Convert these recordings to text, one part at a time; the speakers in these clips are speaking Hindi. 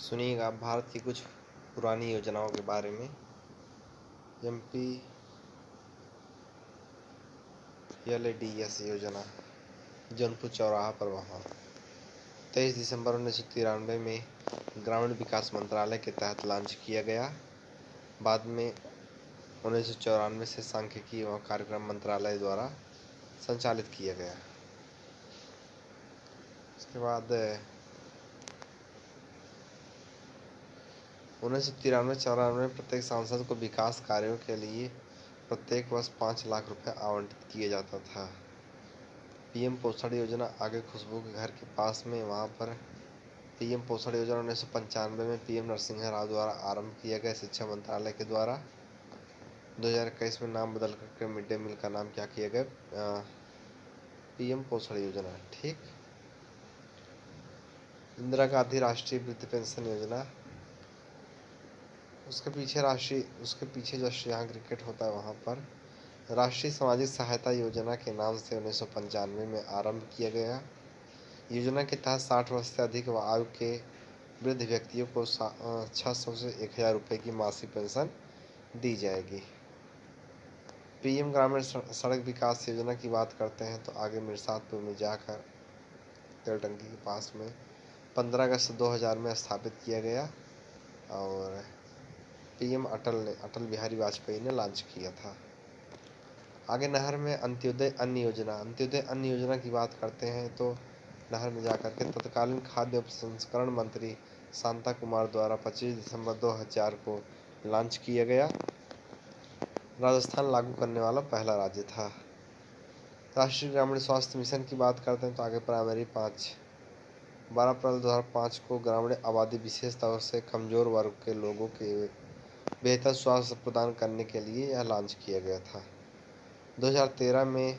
सुनिएगा भारत की कुछ पुरानी योजनाओं के बारे में। एमपी LADS योजना जौनपुर चौराहा पर वहाँ 23 दिसंबर 1993 में ग्रामीण विकास मंत्रालय के तहत लॉन्च किया गया। बाद में 1994 से सांख्यिकी एवं कार्यक्रम मंत्रालय द्वारा संचालित किया गया। उसके बाद 1993-94 में प्रत्येक सांसद को विकास कार्यों के लिए प्रत्येक वर्ष 5 लाख रुपए आवंटित किया जाता था। पीएम पोषण योजना आगे खुशबू के घर के पास में वहाँ पर पीएम पोषण योजना 1995 में पीएम नरसिंह राव द्वारा आरंभ किया गया शिक्षा मंत्रालय के द्वारा। 2021 में नाम बदल करके मिड डे मील का नाम क्या किया गया, पीएम पोषण योजना। ठीक। इंदिरा गांधी राष्ट्रीय वृद्ध पेंशन योजना, उसके पीछे जो यहाँ क्रिकेट होता है वहाँ पर राष्ट्रीय सामाजिक सहायता योजना के नाम से 1995 में आरंभ किया गया। योजना के तहत 60 वर्ष से अधिक आयु के वृद्ध व्यक्तियों को 600 से 1000 रुपये की मासिक पेंशन दी जाएगी। पीएम ग्रामीण सड़क विकास योजना की बात करते हैं तो आगे मिर्जापुर में जाकर तेल टंकी के पास में 15 अगस्त 2000 में स्थापित किया गया और पीएम अटल बिहारी वाजपेयी ने लॉन्च किया था। आगे नहर में अंत्योदय अन्न योजना की बात करते हैं तो नहर में जाकर के तत्कालीन खाद्य प्रसंस्करण मंत्री शांता कुमार द्वारा 25 दिसंबर 2000 को लॉन्च किया गया। राजस्थान लागू करने वाला पहला राज्य था। राष्ट्रीय ग्रामीण स्वास्थ्य मिशन की बात करते हैं तो आगे प्राइमरी 12 अप्रैल 2005 को ग्रामीण आबादी विशेष तौर से कमजोर वर्ग के लोगों के बेहतर स्वास्थ्य प्रदान करने के लिए यह लॉन्च किया गया था। 2013 में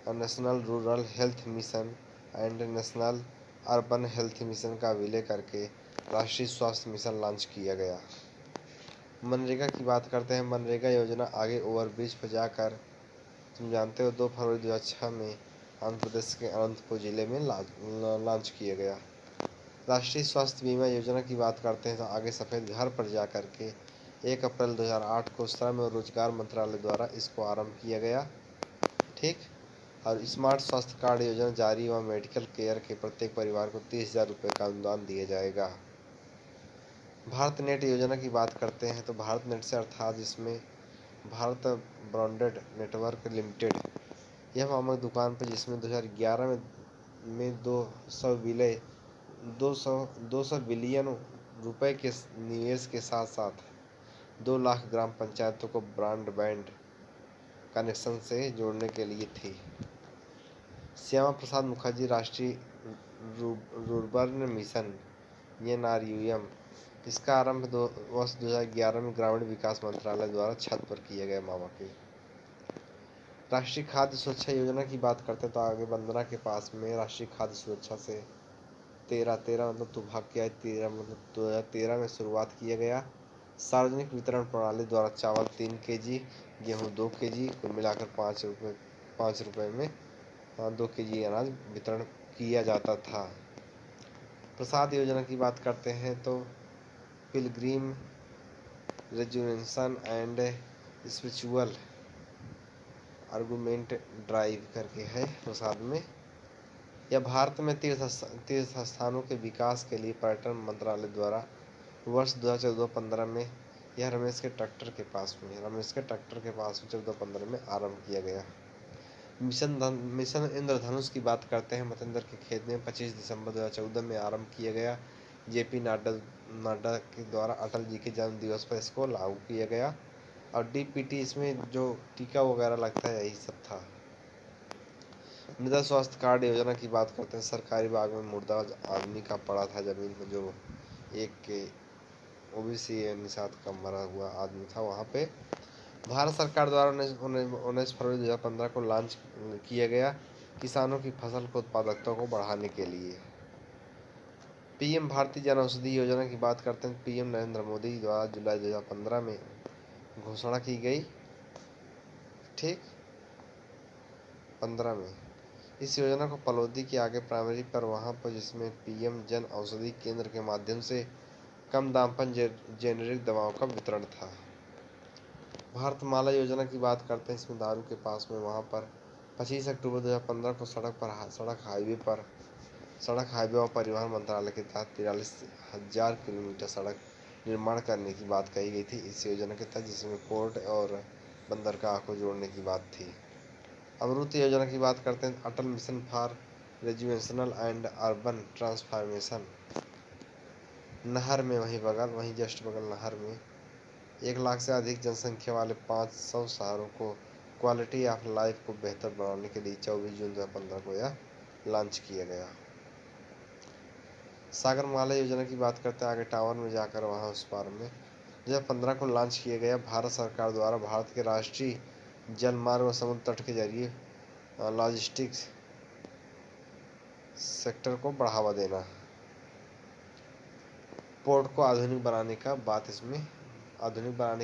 national rural health mission and national urban health mission का विलय करके राष्ट्रीय स्वास्थ्य मिशन लॉन्च किया गया। मनरेगा की बात करते हैं। मनरेगा योजना आगे ओवरब्रिज पर जाकर तुम जानते हो 2 फरवरी 2006 में आंध्र प्रदेश के अनंतपुर जिले में लॉन्च किया गया। राष्ट्रीय स्वास्थ्य बीमा योजना की बात करते हैं तो आगे सफ़ेद घर पर जाकर के 1 अप्रैल 2008 को श्रम और रोजगार मंत्रालय द्वारा इसको आरंभ किया गया। ठीक। और स्मार्ट स्वास्थ्य कार्ड योजना जारी व मेडिकल केयर के प्रत्येक परिवार को 30,000 रुपये का अनुदान दिया जाएगा। भारत नेट योजना की बात करते हैं तो भारत नेट से अर्थात जिसमें भारत ब्रॉडबैंड नेटवर्क लिमिटेड यह नामक दुकान पर जिसमें 2011 में 200 बिलियन रुपए के निवेश के साथ साथ 2 लाख ग्राम पंचायतों को ब्रॉडबैंड कनेक्शन से जोड़ने के लिए थी। श्यामा प्रसाद मुखर्जी राष्ट्रीय रूर्बन मिशन NRUM इसका आरंभ वर्ष 2011 में ग्रामीण विकास मंत्रालय द्वारा छत पर किया गया मामा के। राष्ट्रीय खाद्य सुरक्षा योजना की बात करते हैं तो आगे वंदना के पास में राष्ट्रीय खाद्य सुरक्षा से 13 मतलब तो भाग किया 13 मतलब 2013 में शुरुआत किया गया। सार्वजनिक वितरण प्रणाली द्वारा चावल 3 kg, गेहूँ 2 kg कुल मिलाकर 5 रुपये में 2 kg अनाज वितरण किया जाता था। प्रसाद योजना की बात करते हैं तो pilgrim rejuvenation and spiritual argument drive करके है प्रसाद में। यह भारत में तीर्थ स्थानों के विकास के लिए पर्यटन मंत्रालय द्वारा वर्ष 2014-15 में यह रमेश के ट्रैक्टर के पास में 14-15 में आरंभ किया गया। मिशन इंद्रधनुष की बात करते हैं। मतेंद्र के खेत में 25 दिसंबर 2014 में आरंभ किया गया। JP नड्डा के द्वारा अटल जी के जन्म दिवस पर इसको लागू किया गया और DPT इसमें जो टीका वगैरह लगता है यही सब था। मृदा स्वास्थ्य कार्ड योजना की बात करते हैं। सरकारी बाग में मुर्दा आदमी का पड़ा था जमीन में, जो एक के OBC निषाद का मरा हुआ आदमी था, वहाँ पे भारत सरकार द्वारा 19 फरवरी 2015 को लॉन्च किया गया किसानों की फसल को उत्पादकता को बढ़ाने के लिए। PM भारतीय जन औषधि योजना की बात करते हैं। PM नरेंद्र मोदी द्वारा जुलाई 2015 में घोषणा की गई। ठीक। 15 में इस योजना को पलौदी के आगे प्राइमरी पर वहाँ पर जिसमें PM जन औषधि केंद्र के माध्यम से कम दाम पर जेनेरिक दवाओं का वितरण था। भारतमाला योजना की बात करते हैं, इसमें दारू के पास में वहाँ पर 25 अक्टूबर 2015 को सड़क हाईवे और परिवहन मंत्रालय के तहत 43,000 किलोमीटर सड़क निर्माण करने की बात कही गई थी इस योजना के तहत, जिसमें पोर्ट और बंदरगाह को जोड़ने की बात थी। अमृत योजना की बात करते हैं, Atal mission for residential and urban transformation. नहर में वहीं जस्ट बगल नहर में 1 लाख से अधिक जनसंख्या वाले 500 शहरों को क्वालिटी ऑफ लाइफ को बेहतर बनाने के लिए 24 जून 2015 को यह लॉन्च किया गया। सागरमाला योजना की बात करते हैं, आगे टावर में जाकर वहाँ उस पार में 2015 को लॉन्च किया गया। भारत सरकार द्वारा भारत के राष्ट्रीय जल मार्ग और समुद्र तट के जरिए लॉजिस्टिक्स सेक्टर को बढ़ावा देना, पोर्ट को आधुनिक बनाने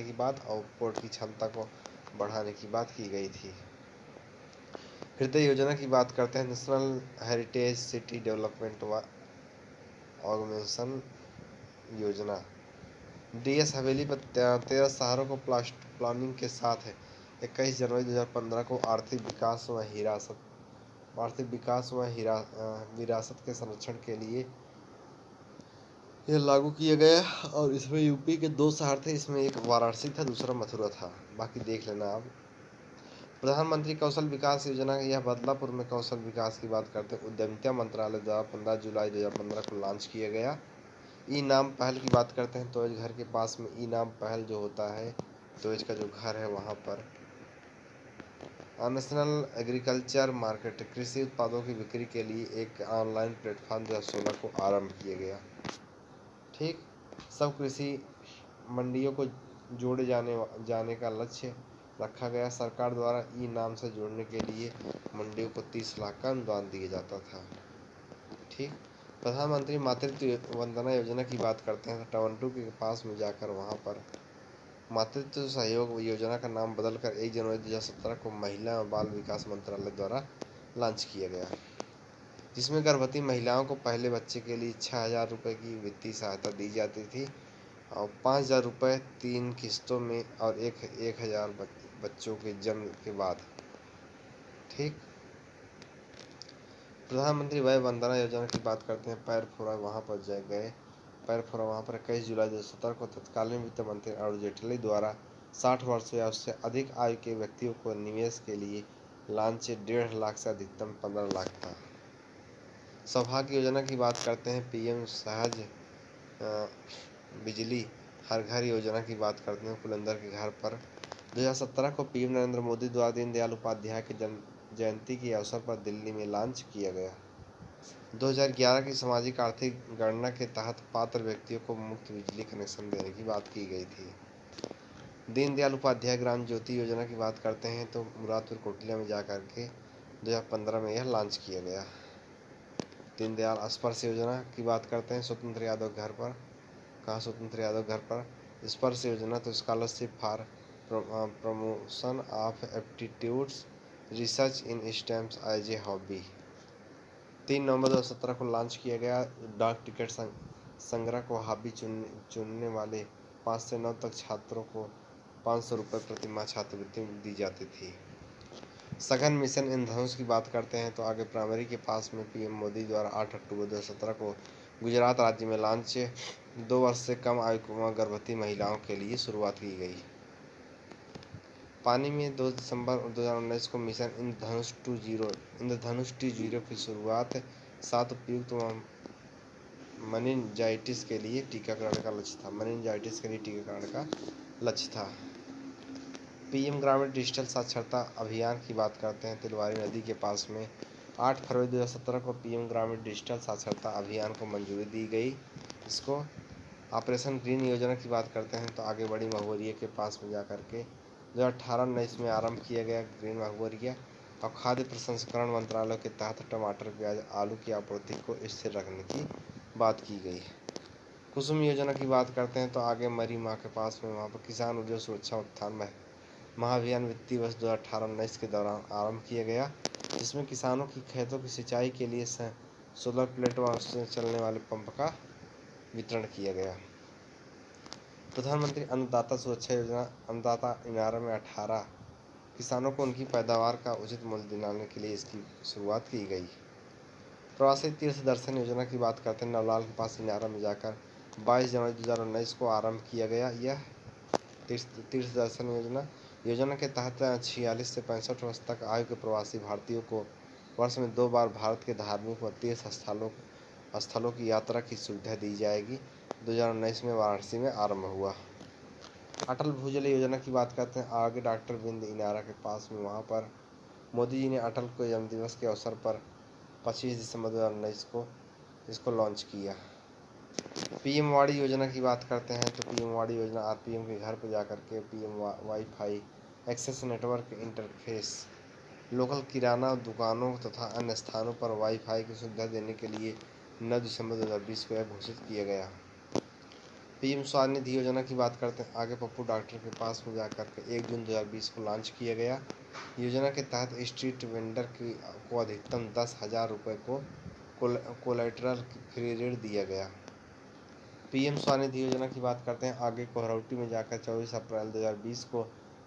की बात और पोर्ट की क्षमता को बढ़ाने की बात की गई थी। हृदय योजना की बात करते हैं, national heritage city development organisation योजना। डीएस हवेली पर 13 शहरों को प्लानिंग के साथ है 21 जनवरी 2015 को आर्थिक विकास व विरासत के संरक्षण के लिए यह लागू किया गया। और इसमें यूपी के 2 शहर थे, इसमें एक वाराणसी था, दूसरा मथुरा था, बाकी देख लेना आप। प्रधानमंत्री कौशल विकास योजना, यह बदलापुर में कौशल विकास की बात करते हैं, उद्यमिता मंत्रालय द्वारा 15 जुलाई 2015 को लॉन्च किया गया। ई नाम पहल की बात करते हैं, तो इस घर के पास में ई नाम पहल जो होता है, तो इसका जो घर है वहाँ पर नेशनल एग्रीकल्चर मार्केट, कृषि उत्पादों की बिक्री के लिए एक ऑनलाइन प्लेटफॉर्म 2016 को आरंभ किया गया। ठीक, सब कृषि मंडियों को जोड़े जाने का लक्ष्य रखा गया। सरकार द्वारा ई नाम से जोड़ने के लिए मंडियों को 30 लाख का अनुदान दिया जाता था। ठीक, प्रधानमंत्री मातृत्व वंदना योजना की बात करते हैं, टवंटू के पास में जाकर वहाँ पर मातृत्व सहयोग योजना का नाम बदलकर 1 जनवरी 2017 को महिला और बाल विकास मंत्रालय द्वारा लॉन्च किया गया, जिसमें गर्भवती महिलाओं को पहले बच्चे के लिए 6,000 रुपये की वित्तीय सहायता दी जाती थी और 5,000 रुपये 3 किस्तों में और 1,000 बच्चों के जन्म के बाद। ठीक, प्रधानमंत्री वय वंदना योजना की बात करते हैं, पैरफोरा वहाँ पर 21 जुलाई 2017 को तत्कालीन वित्त मंत्री अरुण जेटली द्वारा 60 वर्ष या उससे अधिक आयु के व्यक्तियों को निवेश के लिए लॉन्च 1.5 लाख से अधिकतम 15 लाख था। सौभाग्य योजना की बात करते हैं, पीएम सहज बिजली हर घर योजना की बात करते हैं, कुलंदर के घर पर 2017 को पीएम नरेंद्र मोदी द्वारा दीनदयाल उपाध्याय के जयंती के अवसर पर दिल्ली में लॉन्च किया गया। 2011 की सामाजिक आर्थिक गणना के तहत पात्र व्यक्तियों को मुफ्त बिजली कनेक्शन देने की बात की गई थी। दीनदयाल उपाध्याय ग्राम ज्योति योजना की बात करते हैं, तो मुरादपुर कोटलिया में जाकर के 2015 में यह लॉन्च किया गया। दीनदयाल स्पर्श योजना की बात करते हैं, स्वतंत्र यादव घर पर, कहाँ स्वतंत्र यादव घर पर स्पर्श योजना, तो scholarship for promotion of aptitudes research in stems as a hobby. 3 नवंबर 2017 को लॉन्च किया गया। डाक टिकट संग्रह को हॉबी चुनने वाले 5 से 9 तक छात्रों को 500 रुपये प्रति माह छात्रवृत्ति दी जाती थी। सघन मिशन इंद्रधनुष की बात करते हैं, तो आगे प्राइमरी के पास में पीएम मोदी द्वारा 8 अक्टूबर 2017 को गुजरात राज्य में लॉन्च 2 वर्ष से कम आयु गर्भवती महिलाओं के लिए शुरुआत की गई। पानी में 2 दिसंबर 2019 को मिशन इंद्रधनुष 2.0 की शुरुआत। 7 उपयुक्त मेनिनजाइटिस के लिए टीकाकरण का लक्ष्य था। पीएम ग्रामीण डिजिटल साक्षरता अभियान की बात करते हैं, तिलवारी नदी के पास में 8 फरवरी 2017 को पीएम ग्रामीण डिजिटल साक्षरता अभियान को मंजूरी दी गई। इसको ऑपरेशन ग्रीन योजना की बात करते हैं, तो आगे बड़ी महुवरिया के पास में जाकर के 2018-19 में आरंभ किया गया ग्रीन महुवरिया। और खाद्य प्रसंस्करण मंत्रालय के तहत टमाटर, प्याज, आलू की आपूर्ति को स्थिर रखने की बात की गई। कुसुम योजना की बात करते हैं, तो आगे मरी माँ के पास में वहाँ पर किसान ऊर्जा सुरक्षा उत्थान महाअभियान वित्तीय वर्ष 2018-19 के दौरान आरंभ किया गया, जिसमें किसानों की खेतों की सिंचाई के लिए सोलर प्लेट व उससे चलने वाले पंप का वितरण किया गया। प्रधानमंत्री अन्नदाता सुरक्षा योजना, अन्नदाता इनारा में 18 किसानों को उनकी पैदावार का उचित मूल्य दिलाने के लिए इसकी शुरुआत की गई। प्रवासी तीर्थ दर्शन योजना की बात करते हैं। नवलाल के पास इनारा में जाकर 22 जनवरी 2019 को आरंभ किया गया यह तीर्थ दर्शन योजना के तहत 46 से 65 वर्ष तक आयु के प्रवासी भारतीयों को वर्ष में 2 बार भारत के धार्मिक व तीर्थ स्थलों की यात्रा की सुविधा दी जाएगी। 2019 में वाराणसी में आरंभ हुआ। अटल भूजल योजना की बात करते हैं। आगे डॉक्टर बिंद इनारा के पास में, वहाँ पर मोदी जी ने अटल के जन्मदिवस के अवसर पर 25 दिसंबर 2019 को इसको लॉन्च किया। पीएम वाड़ी योजना की बात करते हैं तो पीएम वाड़ी योजना आरपीएम के घर पर जाकर के PM wifi access network interface local किराना दुकानों तथा अन्य स्थानों पर वाईफाई की सुविधा देने के लिए 9 दिसंबर 2020 को यह घोषित किया गया। पीएम स्वनिधि योजना की बात करते हैं। आगे पप्पू डॉक्टर के पास में जाकर के 1 जून 2020 को लॉन्च किया गया। योजना के तहत स्ट्रीट वेंडर को अधिकतम 10,000 रुपये को कोलेटरल फ्री ऋण दिया गया। पीएम स्वनिधि योजना की बात करते हैं। आगे कोहरौटी में जाकर 24 अप्रैल 2020 को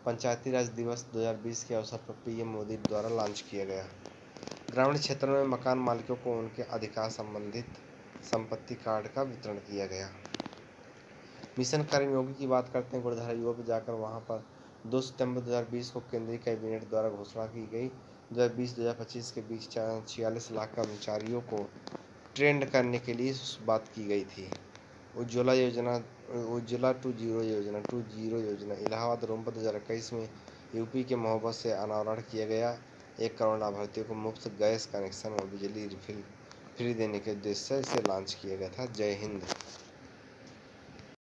पंचायती राज दिवस 2020 के अवसर पर पीएम मोदी द्वारा लॉन्च किया गया। ग्रामीण क्षेत्रों में मकान मालिकों को उनके अधिकार संबंधित संपत्ति कार्ड का वितरण किया गया। मिशन कर्मयोगी की बात करते हैं। गुड़धारा युवा पर जाकर वहां पर 2 सितंबर 2020 को केंद्रीय कैबिनेट द्वारा घोषणा की गई। 2020-2025 के बीच 46 लाख कर्मचारियों को ट्रेंड करने के लिए बात की गई थी। उज्ज्वला 2.0 योजना इलाहाबाद रोमपुर 2021 में यूपी के महोबा से अनावरण किया गया। 1 करोड़ लाभार्थियों को मुफ्त गैस कनेक्शन और बिजली रिफिल फ्री देने के उद्देश्य से इसे लॉन्च किया गया था। जय हिंद।